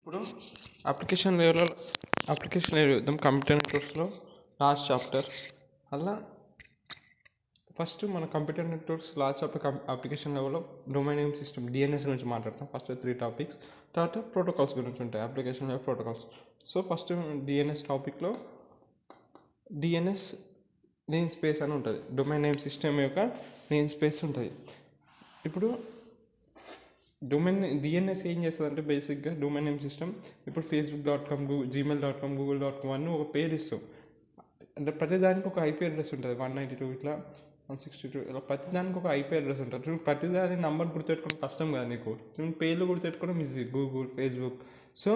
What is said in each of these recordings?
ఇప్పుడు application level చూద్దాం. Computer నెట్వర్క్స్లో last chapter అలా ఫస్ట్ మన computer networks last chapter application లెవెల్లో డొమైన్ నేమ్ సిస్టమ్ డిఎన్ఎస్ గురించి మాట్లాడతాం. ఫస్ట్ 3 టాపిక్స్, తర్వాత ప్రోటోకాల్స్ గురించి ఉంటాయి, application level protocols. So first DNS టాపిక్లో డిఎన్ఎస్ నేమ్ స్పేస్ అని ఉంటుంది. డొమైన్ నేమ్ సిస్టమ్ యొక్క నేమ్ స్పేస్ ఉంటుంది. ఇప్పుడు డొమైన్ డిఎన్ఎస్ ఏం చేస్తుంది అంటే బేసిక్గా డొమైన్ నేమ్ సిస్టమ్ ఇప్పుడు facebook.com, gmail.com, google.com అని ఒక పేరు ఇస్తాం. అంటే ప్రతిదానికి ఒక ఐపీ అడ్రస్ ఉంటుంది. 192 ఇట్లా 162 ఇలా ప్రతిదానికి ఒక ఐపీ అడ్రస్ ఉంటుంది. ప్రతిదాని నంబర్ గుర్తుపెట్టుకోవడం కష్టం కదా నీకు. పేర్లు గుర్తుపెట్టుకోవడం ఈజీ, గూగుల్, ఫేస్బుక్. సో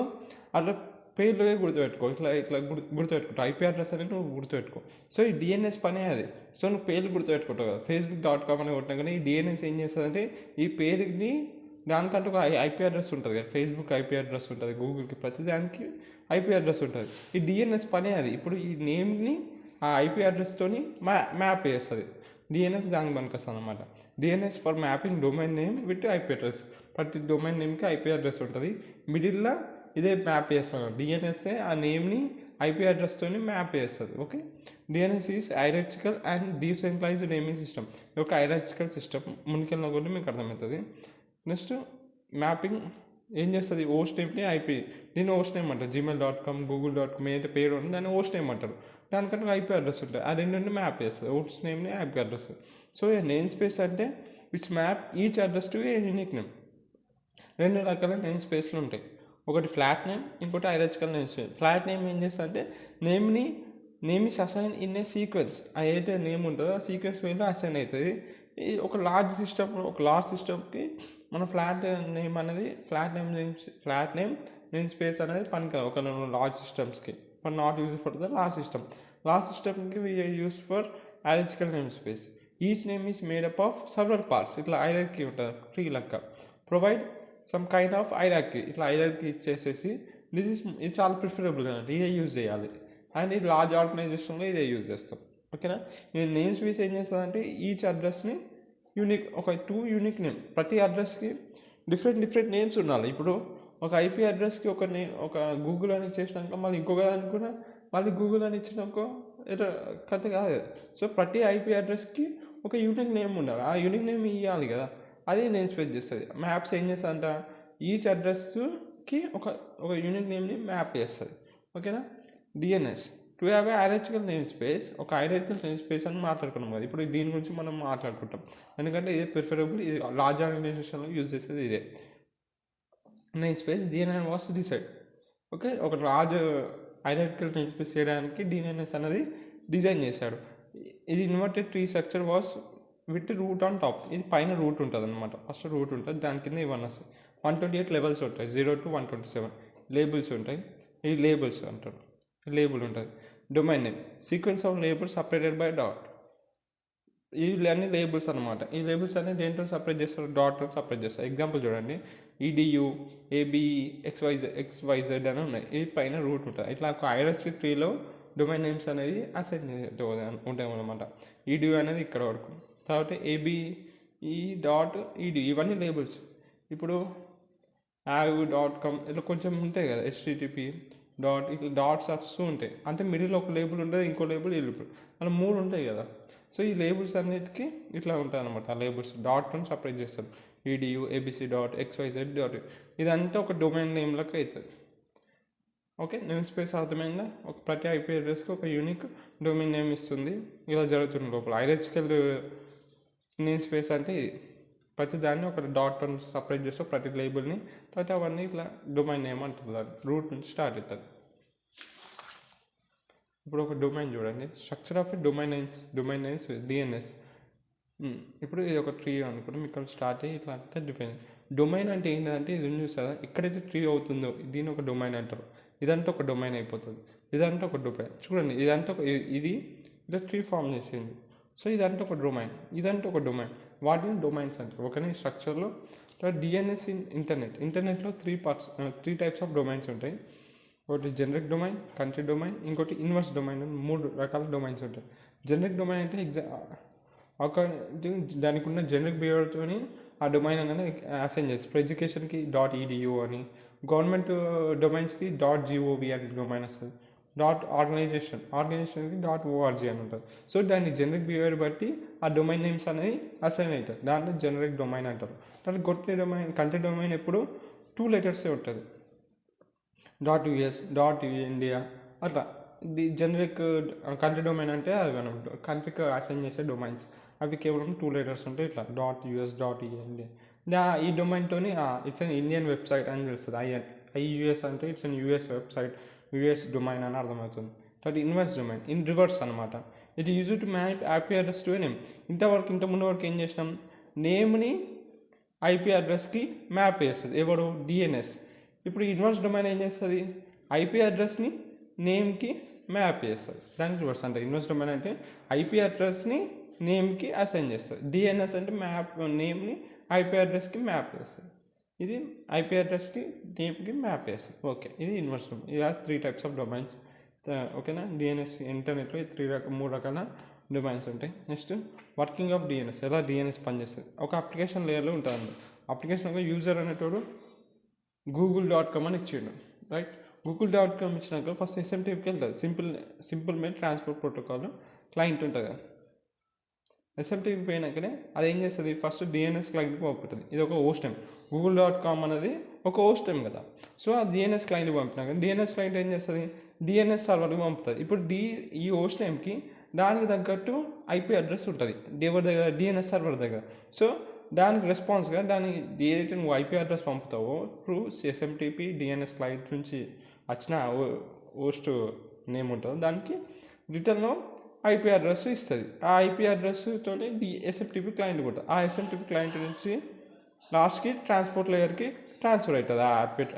అట్లా పేర్లుగా గుర్తుపెట్టుకో, ఇట్లా గుర్తుపెట్టుకుంటావు. ఐపీ అడ్రస్ అనేది నువ్వు గుర్తుపెట్టుకో. సో ఈ డిఎన్ఎస్ పనే అది. సో నువ్వు పేర్లు గుర్తుపెట్టుకుంటావు కదా. facebook.com అని కొట్టినా కానీ ఈ డిఎన్ఎస్ ఏం చేస్తుందంటే ఈ పేరుని దానికంటే ఒక ఐపీ అడ్రస్ ఉంటుంది కదా. ఫేస్బుక్ ఐపీ అడ్రస్ ఉంటుంది, గూగుల్కి ప్రతిదానికి ఐపీ అడ్రస్ ఉంటుంది. ఈ డిఎన్ఎస్ పనే అది. ఇప్పుడు ఈ నేమ్ని ఆ ఐపీ అడ్రస్తోని మ్యాప్ చేస్తుంది. డిఎన్ఎస్ దానికి పనికొస్తుంది అనమాట. DNS for mapping domain name with IP address. ప్రతి డొమైన్ నేమ్కి ఐపీ అడ్రస్ ఉంటుంది. మిడిల్లో ఇదే మ్యాప్ చేస్తాను. డిఎన్ఎస్ఏ ఆ నేమ్ని ఐపీ అడ్రస్తోని మ్యాప్ చేస్తుంది. Okay, DNS is hierarchical and decentralised naming system. ఇది ఒక హైరార్చికల్ సిస్టమ్. ముందుకెళ్ళిన కూడా మీకు అర్థమవుతుంది. నెక్స్ట్ మ్యాపింగ్ ఏం చేస్తుంది, హోస్ట్ నేమ్ని ఐపీ. దీన్ని హోస్ట్ నేమ్ అంటారు. gmail.com, google.com ఏదైతే పేరు ఉంది దాన్ని హోస్ట్ నేమ్ అంటారు. దానికంటే ఐపీ అడ్రస్ ఉంటుంది. ఆ రెండింటిని మ్యాప్ చేస్తుంది, హోస్ట్ నేమ్ని IP address. So name space అంటే which map each address to a unique name. 2 రకాల నేమ్ స్పేస్లు ఉంటాయి. ఒకటి ఫ్లాట్ నేమ్, ఇంకోటి hierarchical name space. Flat name ఏం చేస్తుంది అంటే name is assign in a sequence. ఏదైతే నేమ్ ఉంటుందో ఆ సీక్వెన్స్ వేలో అసైన్ అవుతుంది. ఒక లార్జ్ సిస్టమ్కి మన ఫ్లాట్ నేమ్ స్పేస్ అనేది పనికిరాదు. ఒక లార్జ్ సిస్టమ్స్కి for not use for the large సిస్టమ్కి we use for hierarchical name space. Each name is made up of several parts. ఇట్లా హైరార్కీ ఉంటుంది, ట్రీ లెక్క. Provide some kind of hierarchy. ఇట్లా హైరార్కీ ఇచ్చేసేసి ఇది చాలా ప్రిఫరబుల్ అన్నట్టు, ఇదే యూజ్ చేయాలి. అండ్ ఇది లార్జ్ ఆర్గనైజేషన్లో ఇదే యూజ్ చేస్తాం. ఓకేనా. నేను నేమ్ స్పేస్ ఏం చేస్తుందంటే ఈచ్ అడ్రస్ని యూనిక్, ఒక 2 యూనిక్ నేమ్. ప్రతి అడ్రస్కి డిఫరెంట్ నేమ్స్ ఉండాలి. ఇప్పుడు ఒక ఐపీ అడ్రస్కి ఒక గూగుల్ అని ఇచ్చేసినాక మళ్ళీ ఇంకొక దానికి కూడా మళ్ళీ గూగుల్ అని ఇచ్చినాక కథ కాదు. సో ప్రతి ఐపీ అడ్రస్కి ఒక యూనిక్ నేమ్ ఉండాలి. ఆ యూనిక్ నేమ్ ఇవ్వాలి కదా, అది నేమ్ స్పేస్ చేస్తుంది. మ్యాప్స్ ఏం చేస్తుందంట ఈచ్ అడ్రస్కి ఒక యూనిక్ నేమ్ని మ్యాప్ చేస్తుంది. ఓకేనా. DNS to have a hierarchical name space. ఒక హైరార్చికల్ నేమ్ స్పేస్ అని మాట్లాడుకున్నాం కదా. ఇప్పుడు దీని గురించి మనం మాట్లాడుకుంటాం, ఎందుకంటే ఇదే ప్రిఫరబుల్. ఇది లార్జ్ ఆర్గనైజేషన్లో యూజ్ చేసేది ఇదే name space. DNS was decide. Okay, ఒక లార్జ్ హైరార్చికల్ నేమ్ స్పేస్ చేయడానికి డిఎన్ఎస్ అనేది డిజైన్ చేశాడు. ఇది inverted tree structure was with root on top. ఇది పైన రూట్ ఉంటుంది అనమాట. ఫస్ట్ రూట్ ఉంటుంది, దాని కింద ఇవన్నీ వస్తాయి. 128 లెవెల్స్ ఉంటాయి, 0 to 127 లేబుల్స్ ఉంటాయి. ఈ లేబుల్స్ అంటారు, లేబుల్ ఉంటుంది. Domain name sequence of labels separated by dot. ఇవన్నీ లేబుల్స్ అనమాట. ఈ లేబుల్స్ అనేది దేంట్లో సపరేట్ చేస్తారు, డాట్ సపరేట్ చేస్తారు. ఎగ్జాంపుల్ చూడండి, ఈడియు, ఏబిఈ, ఎక్స్వైజెడ్ అని ఉన్నాయి. ఇది పైన రూట్ ఉంటుంది. ఇట్లా ఒక హైరార్కీ ట్రీలో డొమైన్ నేమ్స్ అనేది అసైన్ ఉంటాయి అనమాట. ఈడియు అనేది ఇక్కడ వరకు, తర్వాత ఏబిఈ డాట్ ఈడియు, ఇవన్నీ లేబుల్స్. ఇప్పుడు యావ్.com ఇట్లా కొంచెం ఉంటాయి కదా, http డాట్, ఇట్లా డాట్స్ వస్తూ ఉంటాయి. అంటే మిడిల్ ఒక లేబుల్ ఉంటుంది, ఇంకో లేబుల్ ఈ లేబుల్, అలా 3 ఉంటాయి కదా. సో ఈ లేబుల్స్ అన్నిటికీ ఇట్లా ఉంటాయి అనమాట. ఆ లేబుల్స్ డాట్ని సపరేట్ చేస్తారు. EDU, ABC dot, XYZ dot, ఇదంతా ఒక డొమైన్ నేమ్లకు అవుతుంది. ఓకే, నేమ్ స్పేస్ అర్థమైందా. ఒక ప్రతి ఐపీ అడ్రస్కి ఒక యూనిక్ డొమైన్ నేమ్ ఇస్తుంది. ఇలా జరుగుతుంది లోపల. హైరార్చికల్ నేమ్ స్పేస్ అంటే ఇది. ప్రతి దాన్ని ఒక డాట్ సపరేట్ చేస్తే ప్రతి లేబుల్ని, తర్వాత అవన్నీ ఇట్లా డొమైన్ నేమ్ అంటుంది. రూట్ నుంచి స్టార్ట్ అవుతుంది. ఇప్పుడు ఒక డొమైన్ చూడండి, structure of domain names DNS. ఇప్పుడు ఇది ఒక ట్రీ అనుకుంటాం, ఇక్కడ స్టార్ట్ అయ్యి ఇట్లా అంటే డిఫైన్. డొమైన్ అంటే ఏంటంటే ఇది చూస్తారా, ఎక్కడైతే ట్రీ అవుతుందో దీన్ని ఒక డొమైన్ అంటారు. ఇదంతా ఒక డొమైన్ అయిపోతుంది. ఇదంతా ఒక డొమైన్. చూడండి, ఇది ట్రీ ఫామ్ చేసింది. సో ఇదంతా ఒక డొమైన్. వాటిని డొమైన్స్ అంటారు. ఒకనే స్ట్రక్చర్లో. డిఎన్ఎస్ ఇన్ ఇంటర్నెట్లో 3 టైప్స్ ఆఫ్ డొమైన్స్ ఉంటాయి. ఒకటి జనరిక్ డొమైన్, కంట్రీ డొమైన్, ఇంకోటి ఇన్వర్స్ డొమైన్ అని 3 రకాల డొమైన్స్ ఉంటాయి. జనరిక్ డొమైన్ అంటే దానికి ఉన్న జనరిక్ బిహేవియర్తో ఆ డొమైన్ అనేది అసైన్ చేస్తారు. ఇప్పుడు ఎడ్యుకేషన్కి .edu అని, గవర్నమెంట్ డొమైన్స్కి .gov అని డొమైన్ వస్తుంది. ఆర్గనైజేషన్కి .org అని ఉంటుంది. సో దాన్ని జనరిక్ బిహేవియర్ బట్టి ఆ డొమైన్ నేమ్స్ అనేవి అసైన్ అవుతాయి. దాంట్లో జనరిక్ డొమైన్ అంటారు. దాంట్లో గొట్టె డొమైన్, కంట్రీ డొమైన్ ఎప్పుడు 2 లెటర్సే ఉంటుంది. .us, .india అట్లా. ది జనరిక్ కంట్రీ డొమైన్ అంటే అవి మనం కంట్రీకి అసైన్ చేసే డొమైన్స్, అవి కేవలం 2 లెటర్స్ ఉంటాయి. ఇట్లా .us, .india. ఈ డొమైన్తోని ఇట్స్ అన్ ఇండియన్ వెబ్సైట్ అని తెలుస్తుంది. IUS అంటే it's an US website, US domain అని అర్థమవుతుంది. కాబట్టి ఇన్వర్స్ డొమైన్ ఇన్ రివర్స్ అనమాట. It use to map IP address to name. ఇంత ముందు వరకు ఏం చేసినాం, నేమ్ని IP అడ్రస్కి మ్యాప్ చేస్తుంది ఎవరు, DNS. ఇప్పుడు ఇన్వర్స్ డొమైన్ ఏం చేస్తుంది, IP అడ్రస్ని నేమ్కి మ్యాప్ చేస్తుంది. దానికి రివర్స్ అంటే ఇన్వర్స్ డొమైన్ అంటే IP అడ్రస్ని నేమ్కి అసైన్ చేస్తుంది. DNS అంటే నేమ్ని IP అడ్రస్కి మ్యాప్ చేస్తుంది. ఇది IP అడ్రస్కి నేమ్కి మ్యాప్ చేస్తుంది. ఓకే, ఇది ఇన్వర్స్ డొమైన్. ఇలా 3 టైప్స్ ఆఫ్ డొమైన్స్. ఓకేనా. DNS ఇంటర్నెట్లో 3 రకాల డొమైన్స్ ఉంటాయి. నెక్స్ట్ వర్కింగ్ ఆఫ్ DNS, ఎలా DNS పనిచేస్తుంది. ఒక అప్లికేషన్ లేయర్లో ఉంటుంది. అప్లికేషన్ ఒక యూజర్ అనేటోడు google.com అని ఇచ్చిండు, రైట్. google.com ఇచ్చినాక ఫస్ట్ SMTPకి వెళ్తుంది. Simple mail transport protocol client ఉంటుంది కదా. SMTP పోయినాకనే అది ఏం చేస్తుంది, ఫస్ట్ DNS క్లయింట్కి పంపుతుంది. ఇది ఒక హోస్ట్ నేమ్. google.com అనేది ఒక హోస్ట్ నేమ్ కదా. సో ఆ DNS క్లయింట్కి పంపినాక DNS క్లయింట్ ఏం చేస్తుంది, DNS సర్వర్కి పంపుతుంది. ఇప్పుడు ఈ హోస్ట్ నేమ్కి దానికి తగ్గట్టు IP అడ్రస్ ఉంటుంది ఎవరి దగ్గర, DNS సర్వర్ దగ్గర. సో దానికి రెస్పాన్స్గా ఏదైతే నువ్వు IP అడ్రస్ పంపుతావో త్రూ SMTP DNS క్లయింట్ నుంచి వచ్చిన హోస్ట్ నేమ్ ఉంటుందో దానికి రిటర్న్లో IP అడ్రస్ ఇస్తుంది. ఆ IP అడ్రస్తో SMTP క్లయింట్ ఉంటుంది. ఆ SMTP క్లయింట్ నుంచి లాస్ట్కి ట్రాన్స్పోర్ట్ లేయర్కి ట్రాన్స్ఫర్ అవుతుంది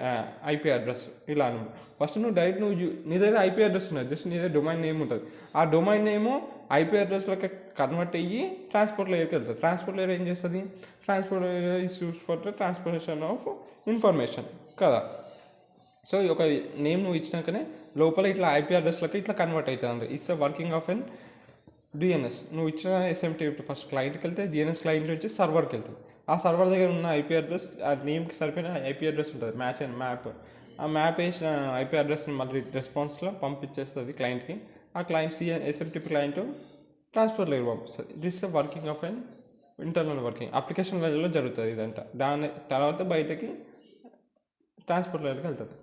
ఆ IP అడ్రస్. ఇలా అనమాట. ఫస్ట్ నువ్వు డైరెక్ట్ నీ దగ్గర IP అడ్రస్ ఉన్నది, జస్ట్ నీ దగ్గర డొమైన్ నేమ్ ఉంటుంది. ఆ డొమైన్ నేము IP అడ్రస్లోకి కన్వర్ట్ అయ్యి ట్రాన్స్పోర్ట్ లేయర్కి వెళ్తుంది. ట్రాన్స్పోర్ట్ లేయర్ ఏం చేస్తుంది, transport layer is use for the transportation of information కదా. సో ఒక నేమ్ నువ్వు ఇచ్చినాకనే లోపల ఇట్లా IP అడ్రస్లోకి ఇట్లా కన్వర్ట్ అవుతుంది. It's working of an DNS. నువ్వు ఇచ్చిన SMTP ఫస్ట్ క్లయింట్కి వెళ్తే DNS క్లయింట్ నుంచి సర్వర్కి వెళ్తుంది. ఆ సర్వర్ దగ్గర ఉన్న IP అడ్రస్, ఆ నేమ్కి సరిపోయిన IP అడ్రస్ ఉంటుంది, మ్యాప్. ఆ మ్యాప్ వేసిన IP అడ్రస్ని మళ్ళీ రెస్పాన్స్లో పంపించేస్తుంది క్లయింట్కి. ఆ client SMTP client transfer layer పంపిస్తుంది. This is working of an internal working application లేయర్లో జరుగుతుంది ఇదంతా. దాని తర్వాత బయటకి ట్రాన్స్పోర్ట్ లేయర్కి వెళ్తుంది.